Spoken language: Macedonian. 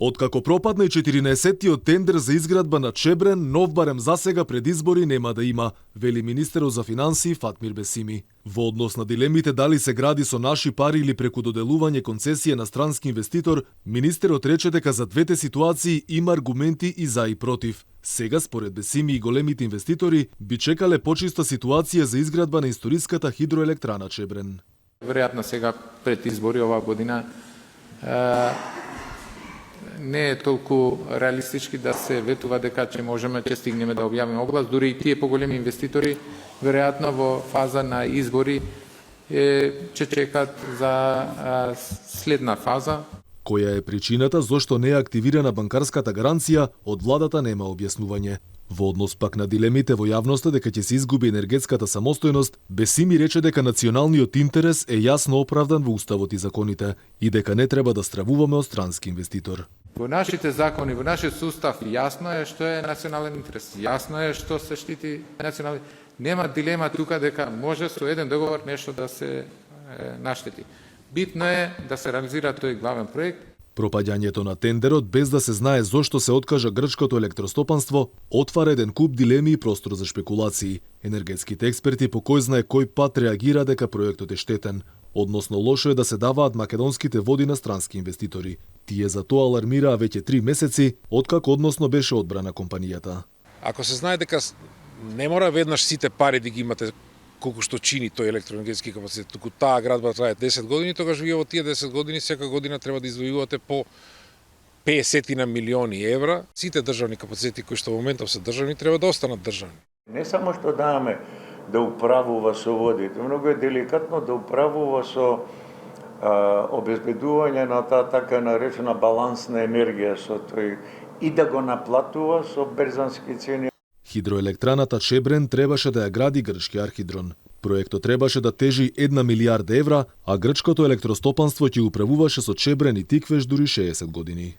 Откако пропадна и 14-тиот тендер за изградба на Чебрен, нов барем засега пред избори нема да има, вели министерот за финансии Фатмир Бесими. Во однос на дилемите дали се гради со наши пари или преку доделување концесија на странски инвеститор, министерот рече дека за двете ситуации има аргументи и за и против. Сега, според Бесими и големите инвеститори, би чекале почиста ситуација за изградба на историската хидроелектрана Чебрен. Веројатно сега пред избори оваа година не е толку реалистички да се ветува дека ќе стигнеме да објавиме оглас, дури и тие поголеми инвеститори веројатно во фаза на избори ќе чекат за следна фаза. Која е причината зошто не е активирана банкарската гаранција, од владата нема објаснување. Во однос пак на дилемите во јавноста дека ќе се изгуби енергетската самостојност, Бесими рече дека националниот интерес е јасно оправдан во уставот и законите и дека не треба да стравуваме од странски инвеститор. Во нашите закони, во нашиот сустав јасно е што е национален интерес, јасно е што се штити национален. Нема дилема тука дека може со еден договор нешто да се наштети. Битно е да се реализира тој главен проект. Пропаѓањето на тендерот без да се знае зошто се откажа грчкото електростопанство отвара еден куп дилеми и простор за шпекулации. Енергетските експерти по кој знае кој пат реагира дека проектот е штетен, односно лошо е да се даваат македонските води на странски инвеститори. Тие за тоа алармираа веќе 3 месеци откако односно беше одбрана компанијата. Ако се знае дека не мора веднаш сите пари да ги имате колку што чини тој електроенергетски капацитет, туку таа градба трае 10 години, тогаш вие во тие 10 години секоја година треба да издвојувате по 50 на милиони евра. Сите државни капацитети кои што во моментов се државни треба да останат државни. Не само што даваме да управува со водите, многу е деликатно да управува со обезбедување на таа така наречена балансна енергија со тој и да го наплатува со берзански цени. Хидроелектраната Чебрен требаше да ја гради грчки Архидрон. Проектот требаше да тежи 1 милијарда евра, а грчкото електростопанство ќе управуваше со Чебрен и Тиквеш дури 60 години.